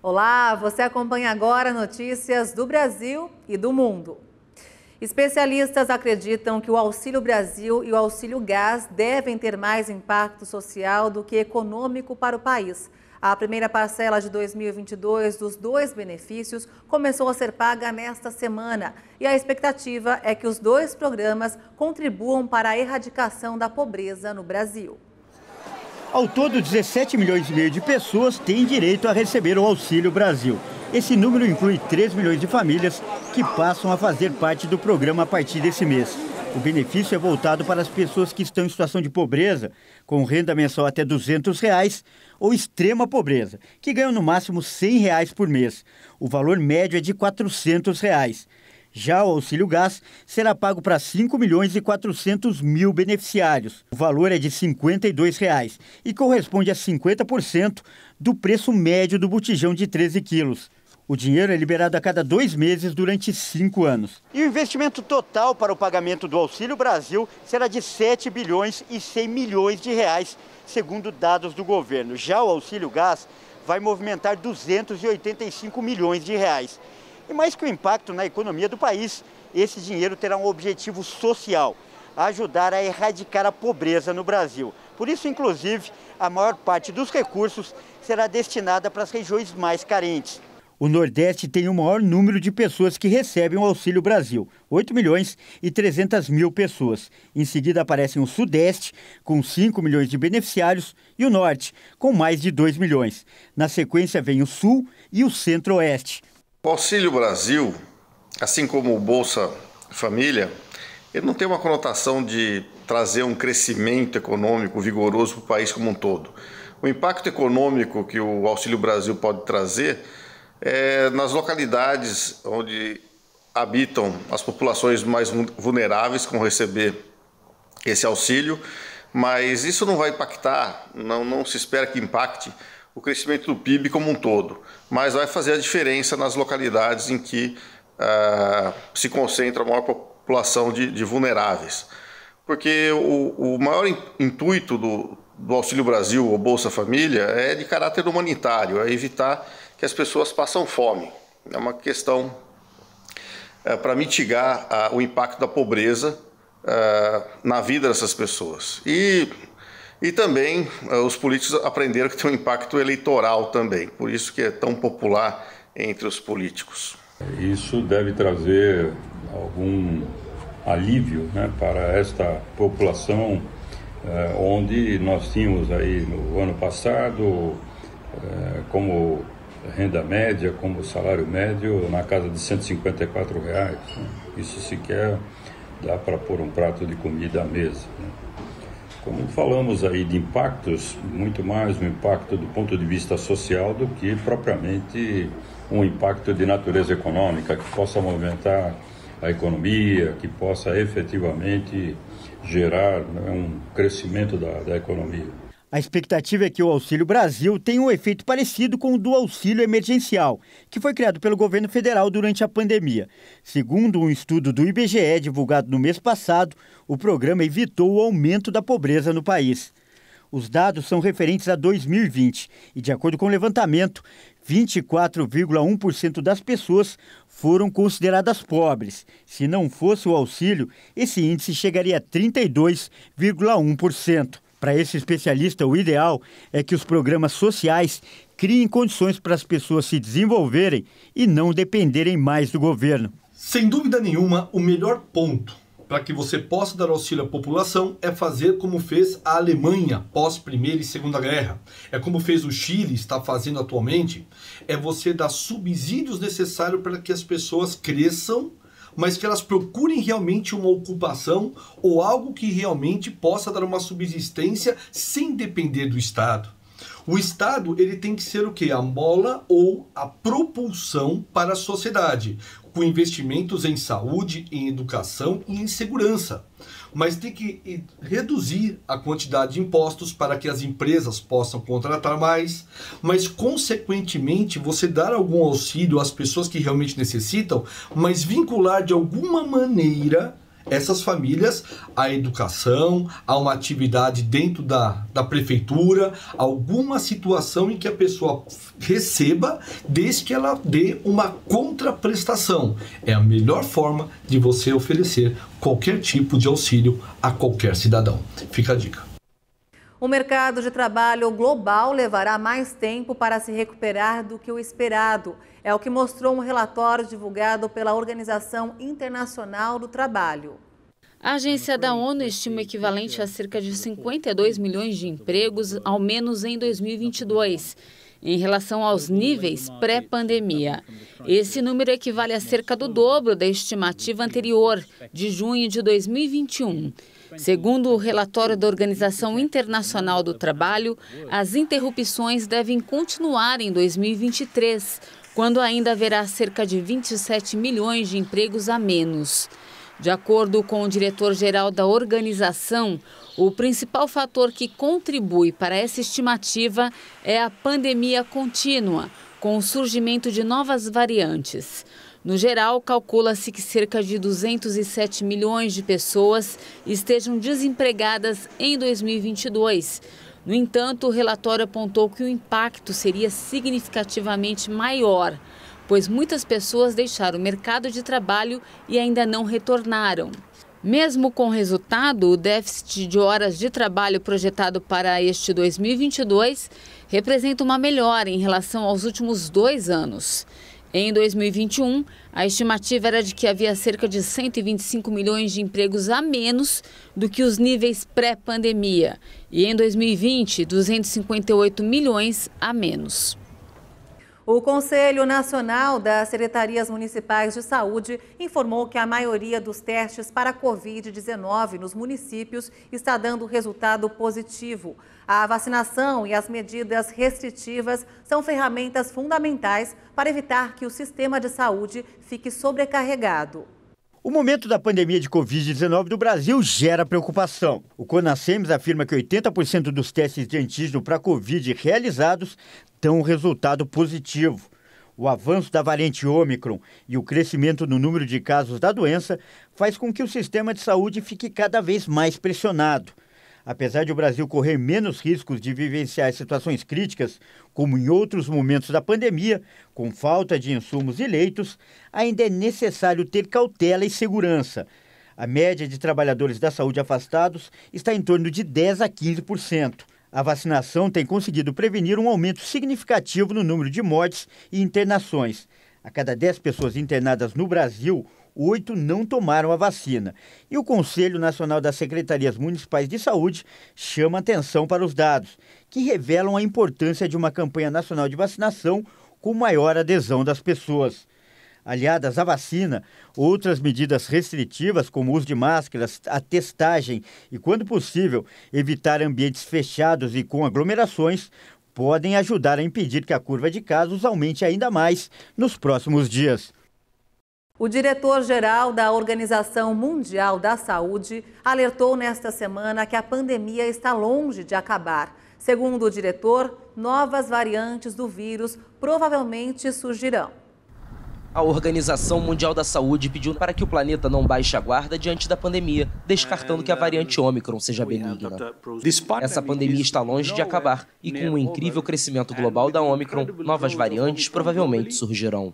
Olá, você acompanha agora notícias do Brasil e do mundo. Especialistas acreditam que o Auxílio Brasil e o Auxílio Gás devem ter mais impacto social do que econômico para o país. A primeira parcela de 2022 dos dois benefícios começou a ser paga nesta semana e a expectativa é que os dois programas contribuam para a erradicação da pobreza no Brasil. Ao todo, 17 milhões e meio de pessoas têm direito a receber o Auxílio Brasil. Esse número inclui 3 milhões de famílias que passam a fazer parte do programa a partir desse mês. O benefício é voltado para as pessoas que estão em situação de pobreza, com renda mensal até R$ 200, ou extrema pobreza, que ganham no máximo R$ 100 por mês. O valor médio é de R$ 400. Já o Auxílio Gás será pago para 5 milhões e 400 mil beneficiários. O valor é de R$ 52 e corresponde a 50% do preço médio do botijão de 13 quilos. O dinheiro é liberado a cada 2 meses durante 5 anos. E o investimento total para o pagamento do Auxílio Brasil será de 7 bilhões e 100 milhões de reais, segundo dados do governo. Já o Auxílio Gás vai movimentar 285 milhões de reais. E mais que o impacto na economia do país, esse dinheiro terá um objetivo social: ajudar a erradicar a pobreza no Brasil. Por isso, inclusive, a maior parte dos recursos será destinada para as regiões mais carentes. O Nordeste tem o maior número de pessoas que recebem o Auxílio Brasil, 8 milhões e 300 mil pessoas. Em seguida aparecem o Sudeste, com 5 milhões de beneficiários, e o Norte, com mais de 2 milhões. Na sequência vem o Sul e o Centro-Oeste. O Auxílio Brasil, assim como o Bolsa Família, ele não tem uma conotação de trazer um crescimento econômico vigoroso para o país como um todo. O impacto econômico que o Auxílio Brasil pode trazer é nas localidades onde habitam as populações mais vulneráveis que vão receber esse auxílio, mas isso não vai impactar, não se espera que impacte o crescimento do PIB como um todo, mas vai fazer a diferença nas localidades em que se concentra a maior população de vulneráveis. Porque o maior intuito do Auxílio Brasil ou Bolsa Família é de caráter humanitário, é evitar que as pessoas passam fome. É uma questão para mitigar o impacto da pobreza na vida dessas pessoas. E também os políticos aprenderam que tem um impacto eleitoral também, por isso que é tão popular entre os políticos. Isso deve trazer algum alívio, né, para esta população, onde nós tínhamos aí no ano passado como renda média, como salário médio na casa de R$ 154. Né? Isso sequer dá para pôr um prato de comida à mesa. Né? Como falamos aí de impactos, muito mais um impacto do ponto de vista social do que propriamente um impacto de natureza econômica que possa movimentar a economia, que possa efetivamente gerar, né, um crescimento da economia. A expectativa é que o Auxílio Brasil tenha um efeito parecido com o do auxílio emergencial, que foi criado pelo governo federal durante a pandemia. Segundo um estudo do IBGE divulgado no mês passado, o programa evitou o aumento da pobreza no país. Os dados são referentes a 2020 e, de acordo com o levantamento, 24,1% das pessoas foram consideradas pobres. Se não fosse o auxílio, esse índice chegaria a 32,1%. Para esse especialista, o ideal é que os programas sociais criem condições para as pessoas se desenvolverem e não dependerem mais do governo. Sem dúvida nenhuma, o melhor ponto para que você possa dar auxílio à população é fazer como fez a Alemanha pós Primeira e Segunda Guerra. É como fez o Chile, está fazendo atualmente, é você dar subsídios necessários para que as pessoas cresçam, mas que elas procurem realmente uma ocupação ou algo que realmente possa dar uma subsistência sem depender do Estado. O Estado, ele tem que ser o quê? A mola ou a propulsão para a sociedade, com investimentos em saúde, em educação e em segurança. Mas tem que reduzir a quantidade de impostos para que as empresas possam contratar mais, mas consequentemente você dar algum auxílio às pessoas que realmente necessitam, mas vincular de alguma maneira essas famílias à educação, a uma atividade dentro da prefeitura, alguma situação em que a pessoa receba, desde que ela dê uma contraprestação. É a melhor forma de você oferecer qualquer tipo de auxílio a qualquer cidadão. Fica a dica. O mercado de trabalho global levará mais tempo para se recuperar do que o esperado. É o que mostrou um relatório divulgado pela Organização Internacional do Trabalho. A agência da ONU estima o equivalente a cerca de 52 milhões de empregos, ao menos em 2022, em relação aos níveis pré-pandemia. Esse número equivale a cerca do dobro da estimativa anterior, de junho de 2021. Segundo o relatório da Organização Internacional do Trabalho, as interrupções devem continuar em 2023, quando ainda haverá cerca de 27 milhões de empregos a menos. De acordo com o diretor-geral da organização, o principal fator que contribui para essa estimativa é a pandemia contínua, com o surgimento de novas variantes. No geral, calcula-se que cerca de 207 milhões de pessoas estejam desempregadas em 2022. No entanto, o relatório apontou que o impacto seria significativamente maior, pois muitas pessoas deixaram o mercado de trabalho e ainda não retornaram. Mesmo com o resultado, o déficit de horas de trabalho projetado para este 2022 representa uma melhora em relação aos últimos 2 anos. Em 2021, a estimativa era de que havia cerca de 125 milhões de empregos a menos do que os níveis pré-pandemia. E em 2020, 258 milhões a menos. O Conselho Nacional das Secretarias Municipais de Saúde informou que a maioria dos testes para a Covid-19 nos municípios está dando resultado positivo. A vacinação e as medidas restritivas são ferramentas fundamentais para evitar que o sistema de saúde fique sobrecarregado. O momento da pandemia de Covid-19 do Brasil gera preocupação. O CONASEMS afirma que 80% dos testes de antígeno para Covid realizados dão um resultado positivo. O avanço da variante Ômicron e o crescimento no número de casos da doença faz com que o sistema de saúde fique cada vez mais pressionado. Apesar de o Brasil correr menos riscos de vivenciar situações críticas, como em outros momentos da pandemia, com falta de insumos e leitos, ainda é necessário ter cautela e segurança. A média de trabalhadores da saúde afastados está em torno de 10% a 15%. A vacinação tem conseguido prevenir um aumento significativo no número de mortes e internações. A cada 10 pessoas internadas no Brasil, 8 não tomaram a vacina. E o Conselho Nacional das Secretarias Municipais de Saúde chama atenção para os dados, que revelam a importância de uma campanha nacional de vacinação com maior adesão das pessoas. Aliadas à vacina, outras medidas restritivas, como o uso de máscaras, a testagem e, quando possível, evitar ambientes fechados e com aglomerações, podem ajudar a impedir que a curva de casos aumente ainda mais nos próximos dias. O diretor-geral da Organização Mundial da Saúde alertou nesta semana que a pandemia está longe de acabar. Segundo o diretor, novas variantes do vírus provavelmente surgirão. A Organização Mundial da Saúde pediu para que o planeta não baixe a guarda diante da pandemia, descartando que a variante Ômicron seja benigna. Essa pandemia está longe de acabar e, com o incrível crescimento global da Ômicron, novas variantes provavelmente surgirão.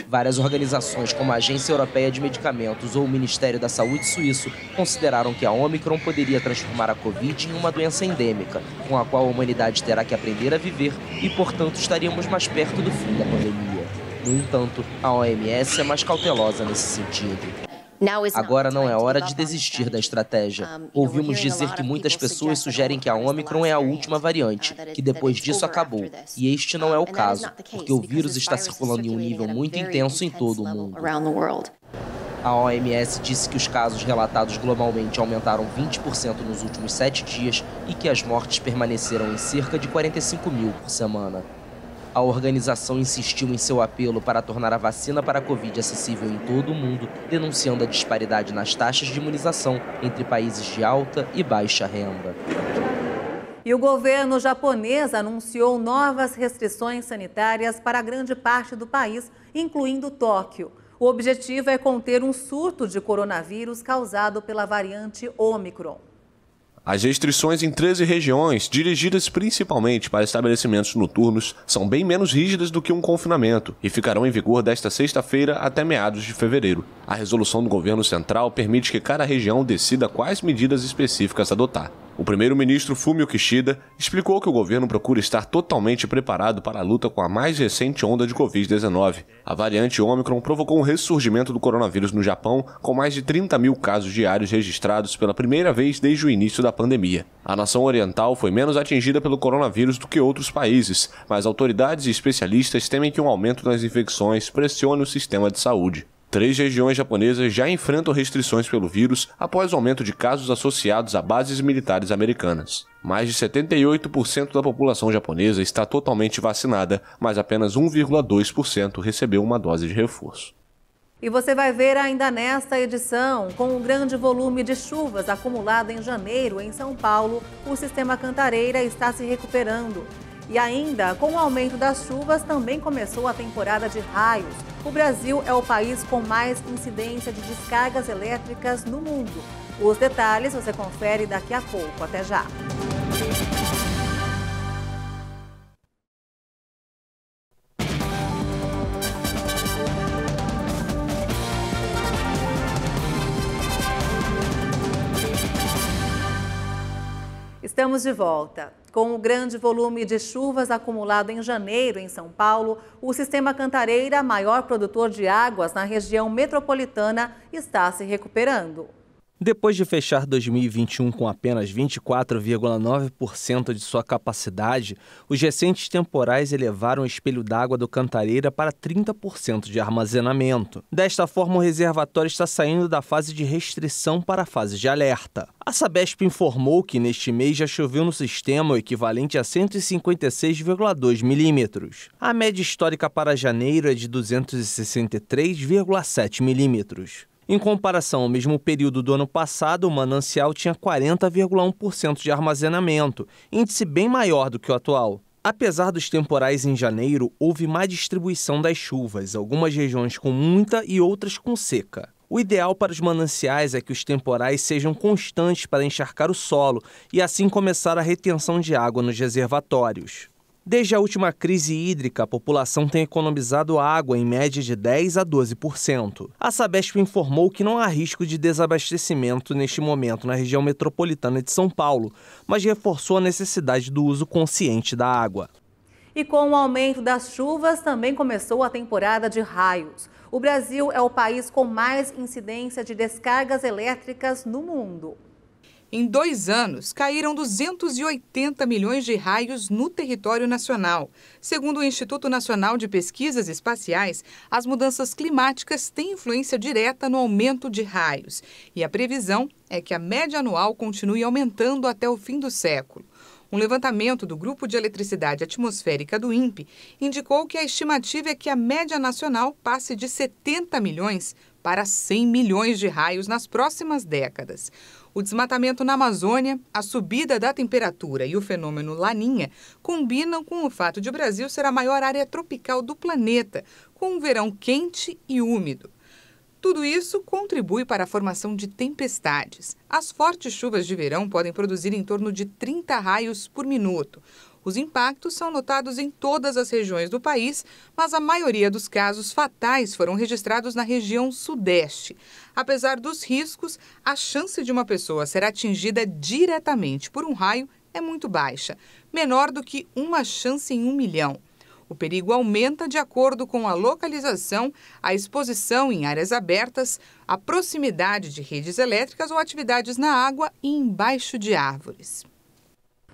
Várias organizações, como a Agência Europeia de Medicamentos ou o Ministério da Saúde suíço, consideraram que a Ômicron poderia transformar a Covid em uma doença endêmica, com a qual a humanidade terá que aprender a viver e, portanto, estaríamos mais perto do fim da pandemia. No entanto, a OMS é mais cautelosa nesse sentido. Agora não é hora de desistir da estratégia. Ouvimos dizer que muitas pessoas sugerem que a Ômicron é a última variante, que depois disso acabou. E este não é o caso, porque o vírus está circulando em um nível muito intenso em todo o mundo. A OMS disse que os casos relatados globalmente aumentaram 20% nos últimos 7 dias e que as mortes permaneceram em cerca de 45 mil por semana. A organização insistiu em seu apelo para tornar a vacina para a Covid acessível em todo o mundo, denunciando a disparidade nas taxas de imunização entre países de alta e baixa renda. E o governo japonês anunciou novas restrições sanitárias para grande parte do país, incluindo Tóquio. O objetivo é conter um surto de coronavírus causado pela variante Ômicron. As restrições em 13 regiões, dirigidas principalmente para estabelecimentos noturnos, são bem menos rígidas do que um confinamento e ficarão em vigor desta sexta-feira até meados de fevereiro. A resolução do governo central permite que cada região decida quais medidas específicas adotar. O primeiro-ministro Fumio Kishida explicou que o governo procura estar totalmente preparado para a luta com a mais recente onda de Covid-19. A variante Ômicron provocou um ressurgimento do coronavírus no Japão, com mais de 30 mil casos diários registrados pela primeira vez desde o início da pandemia. A nação oriental foi menos atingida pelo coronavírus do que outros países, mas autoridades e especialistas temem que um aumento nas infecções pressione o sistema de saúde. 3 regiões japonesas já enfrentam restrições pelo vírus após o aumento de casos associados a bases militares americanas. Mais de 78% da população japonesa está totalmente vacinada, mas apenas 1,2% recebeu uma dose de reforço. E você vai ver ainda nesta edição, com um grande volume de chuvas acumulado em janeiro em São Paulo, o sistema Cantareira está se recuperando. E ainda, com o aumento das chuvas, também começou a temporada de raios. O Brasil é o país com mais incidência de descargas elétricas no mundo. Os detalhes você confere daqui a pouco. Até já! Estamos de volta. Com o grande volume de chuvas acumulado em janeiro em São Paulo, o sistema Cantareira, maior produtor de águas na região metropolitana, está se recuperando. Depois de fechar 2021 com apenas 24,9% de sua capacidade, os recentes temporais elevaram o espelho d'água do Cantareira para 30% de armazenamento. Desta forma, o reservatório está saindo da fase de restrição para a fase de alerta. A Sabesp informou que neste mês já choveu no sistema o equivalente a 156,2 milímetros. A média histórica para janeiro é de 263,7 milímetros. Em comparação ao mesmo período do ano passado, o manancial tinha 40,1% de armazenamento, índice bem maior do que o atual. Apesar dos temporais em janeiro, houve má distribuição das chuvas, algumas regiões com muita e outras com seca. O ideal para os mananciais é que os temporais sejam constantes para encharcar o solo e assim começar a retenção de água nos reservatórios. Desde a última crise hídrica, a população tem economizado água em média de 10% a 12%. A Sabesp informou que não há risco de desabastecimento neste momento na região metropolitana de São Paulo, mas reforçou a necessidade do uso consciente da água. E com o aumento das chuvas, também começou a temporada de raios. O Brasil é o país com mais incidência de descargas elétricas no mundo. Em 2 anos, caíram 280 milhões de raios no território nacional. Segundo o Instituto Nacional de Pesquisas Espaciais, as mudanças climáticas têm influência direta no aumento de raios. E a previsão é que a média anual continue aumentando até o fim do século. Um levantamento do Grupo de Eletricidade Atmosférica do INPE indicou que a estimativa é que a média nacional passe de 70 milhões para 100 milhões de raios nas próximas décadas. O desmatamento na Amazônia, a subida da temperatura e o fenômeno Laninha combinam com o fato de o Brasil ser a maior área tropical do planeta, com um verão quente e úmido. Tudo isso contribui para a formação de tempestades. As fortes chuvas de verão podem produzir em torno de 30 raios por minuto. Os impactos são notados em todas as regiões do país, mas a maioria dos casos fatais foram registrados na região sudeste. Apesar dos riscos, a chance de uma pessoa ser atingida diretamente por um raio é muito baixa, menor do que uma chance em 1 milhão. O perigo aumenta de acordo com a localização, a exposição em áreas abertas, a proximidade de redes elétricas ou atividades na água e embaixo de árvores.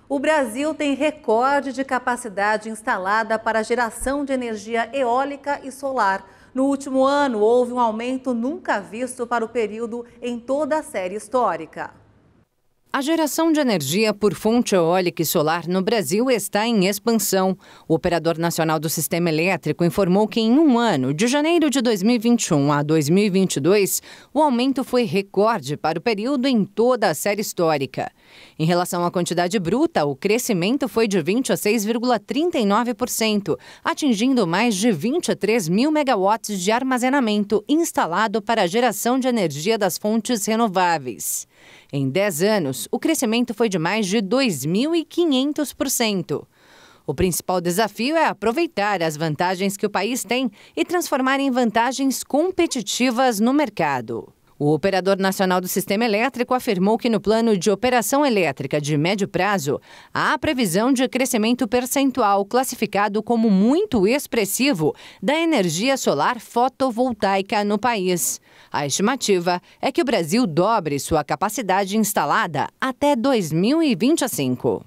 O Brasil tem recorde de capacidade instalada para geração de energia eólica e solar. No último ano, houve um aumento nunca visto para o período em toda a série histórica. A geração de energia por fonte eólica e solar no Brasil está em expansão. O Operador Nacional do Sistema Elétrico informou que em um ano, de janeiro de 2021 a 2022, o aumento foi recorde para o período em toda a série histórica. Em relação à quantidade bruta, o crescimento foi de 26,39%, atingindo mais de 23 mil megawatts de armazenamento instalado para a geração de energia das fontes renováveis. Em 10 anos, o crescimento foi de mais de 2.500%. O principal desafio é aproveitar as vantagens que o país tem e transformar em vantagens competitivas no mercado. O Operador Nacional do Sistema Elétrico afirmou que no plano de operação elétrica de médio prazo, há a previsão de crescimento percentual classificado como muito expressivo da energia solar fotovoltaica no país. A estimativa é que o Brasil dobre sua capacidade instalada até 2025.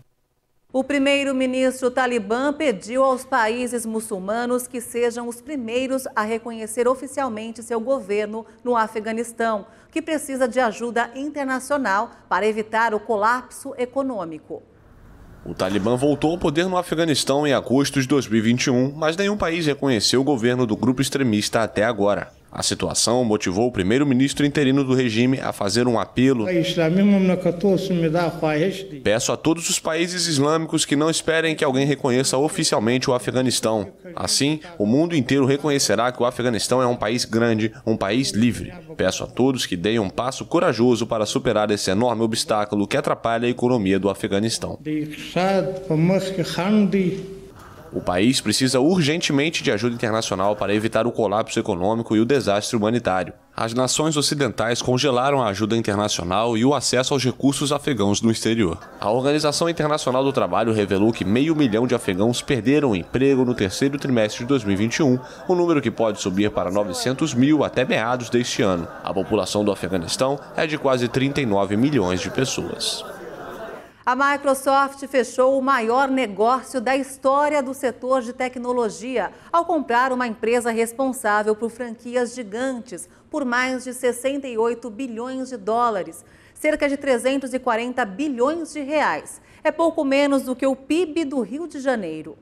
O primeiro-ministro Talibã pediu aos países muçulmanos que sejam os primeiros a reconhecer oficialmente seu governo no Afeganistão, que precisa de ajuda internacional para evitar o colapso econômico. O Talibã voltou ao poder no Afeganistão em agosto de 2021, mas nenhum país reconheceu o governo do grupo extremista até agora. A situação motivou o primeiro-ministro interino do regime a fazer um apelo. Peço a todos os países islâmicos que não esperem que alguém reconheça oficialmente o Afeganistão. Assim, o mundo inteiro reconhecerá que o Afeganistão é um país grande, um país livre. Peço a todos que deem um passo corajoso para superar esse enorme obstáculo que atrapalha a economia do Afeganistão. O país precisa urgentemente de ajuda internacional para evitar o colapso econômico e o desastre humanitário. As nações ocidentais congelaram a ajuda internacional e o acesso aos recursos afegãos no exterior. A Organização Internacional do Trabalho revelou que 500 mil de afegãos perderam o emprego no terceiro trimestre de 2021, um número que pode subir para 900 mil até meados deste ano. A população do Afeganistão é de quase 39 milhões de pessoas. A Microsoft fechou o maior negócio da história do setor de tecnologia ao comprar uma empresa responsável por franquias gigantes por mais de 68 bilhões de dólares, cerca de 340 bilhões de reais. É pouco menos do que o PIB do Rio de Janeiro.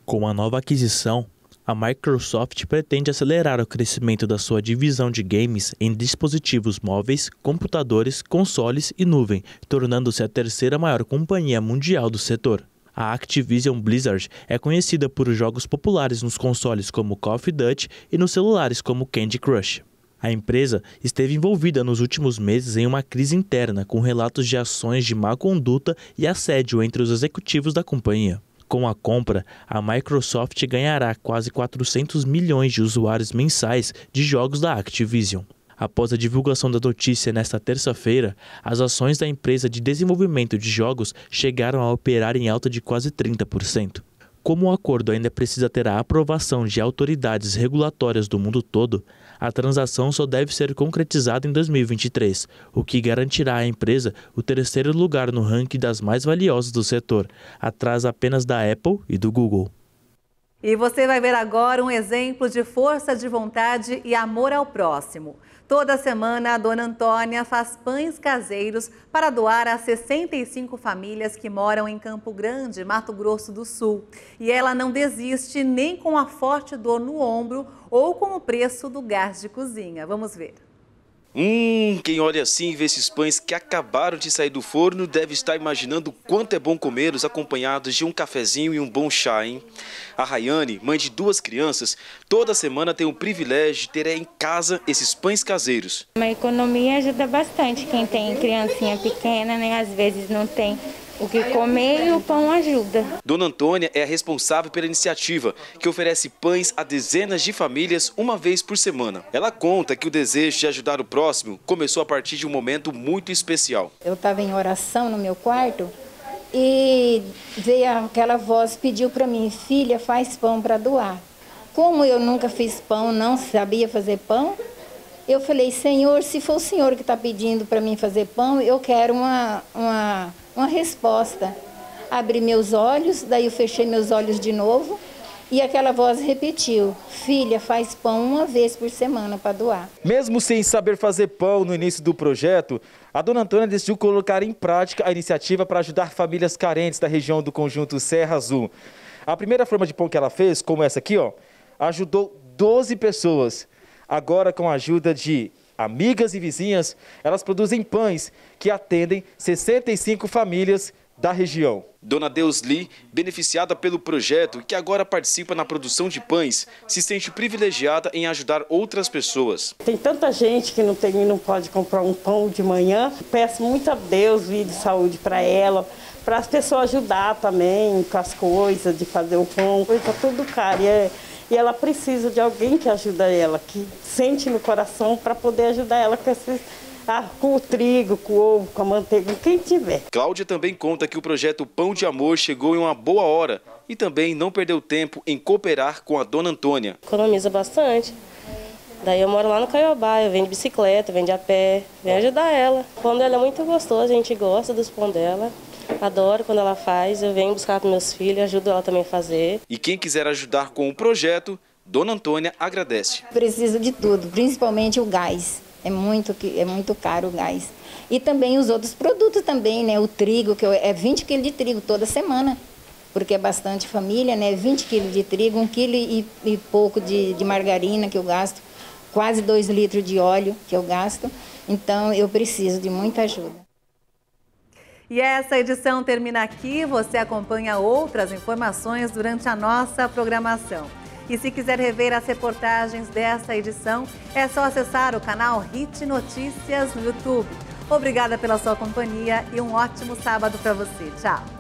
Com a nova aquisição, a Microsoft pretende acelerar o crescimento da sua divisão de games em dispositivos móveis, computadores, consoles e nuvem, tornando-se a terceira maior companhia mundial do setor. A Activision Blizzard é conhecida por jogos populares nos consoles como Call of Duty e nos celulares como Candy Crush. A empresa esteve envolvida nos últimos meses em uma crise interna, com relatos de ações de má conduta e assédio entre os executivos da companhia. Com a compra, a Microsoft ganhará quase 400 milhões de usuários mensais de jogos da Activision. Após a divulgação da notícia nesta terça-feira, as ações da empresa de desenvolvimento de jogos chegaram a operar em alta de quase 30%. Como o acordo ainda precisa ter a aprovação de autoridades regulatórias do mundo todo, a transação só deve ser concretizada em 2023, o que garantirá à empresa o terceiro lugar no ranking das mais valiosas do setor, atrás apenas da Apple e do Google. E você vai ver agora um exemplo de força de vontade e amor ao próximo. Toda semana, a dona Antônia faz pães caseiros para doar a 65 famílias que moram em Campo Grande, Mato Grosso do Sul. E ela não desiste nem com a forte dor no ombro ou com o preço do gás de cozinha. Vamos ver. Quem olha assim e vê esses pães que acabaram de sair do forno deve estar imaginando o quanto é bom comê-los acompanhados de um cafezinho e um bom chá, hein? A Rayane, mãe de 2 crianças, toda semana tem o privilégio de ter em casa esses pães caseiros. A economia ajuda bastante quem tem criancinha pequena, né? Às vezes não tem o que comer e o pão ajuda. Dona Antônia é a responsável pela iniciativa, que oferece pães a dezenas de famílias uma vez por semana. Ela conta que o desejo de ajudar o próximo começou a partir de um momento muito especial. Eu estava em oração no meu quarto e veio aquela voz, pediu para mim: filha, faz pão para doar. Como eu nunca fiz pão, não sabia fazer pão, eu falei: Senhor, se for o Senhor que está pedindo para mim fazer pão, eu quero uma resposta. Abri meus olhos, daí eu fechei meus olhos de novo E aquela voz repetiu: filha, faz pão uma vez por semana para doar. Mesmo sem saber fazer pão no início do projeto, a dona Antônia decidiu colocar em prática a iniciativa para ajudar famílias carentes da região do conjunto Serra Azul. A primeira forma de pão que ela fez, como essa aqui, ó, ajudou 12 pessoas. Agora, com a ajuda de amigas e vizinhas, elas produzem pães que atendem 65 famílias da região. Dona Deusli, beneficiada pelo projeto, que agora participa na produção de pães, se sente privilegiada em ajudar outras pessoas. Tem tanta gente que não pode comprar um pão de manhã. Peço muito a Deus vida e saúde para ela, para as pessoas ajudar também com as coisas, de fazer o pão, coisa tudo caro. E ela precisa de alguém que ajuda ela, que sente no coração para poder ajudar ela com o trigo, com o ovo, com a manteiga, quem tiver. Cláudia também conta que o projeto Pão de Amor chegou em uma boa hora e também não perdeu tempo em cooperar com a dona Antônia. Economiza bastante. Daí eu moro lá no Caiobá, eu venho de bicicleta, venho de a pé, venho ajudar ela. O pão dela é muito gostoso, a gente gosta dos pão dela. Adoro quando ela faz, eu venho buscar para meus filhos, ajudo ela também a fazer. E quem quiser ajudar com o projeto, dona Antônia agradece. Preciso de tudo, principalmente o gás. É muito caro o gás. E também os outros produtos também, né? O trigo, que é 20 quilos de trigo toda semana, porque é bastante família, né? 20 quilos de trigo, 1 quilo e pouco de margarina que eu gasto, quase 2 litros de óleo que eu gasto. Então, eu preciso de muita ajuda. E essa edição termina aqui. Você acompanha outras informações durante a nossa programação. E se quiser rever as reportagens dessa edição, é só acessar o canal Hit Notícias no YouTube. Obrigada pela sua companhia e um ótimo sábado para você. Tchau!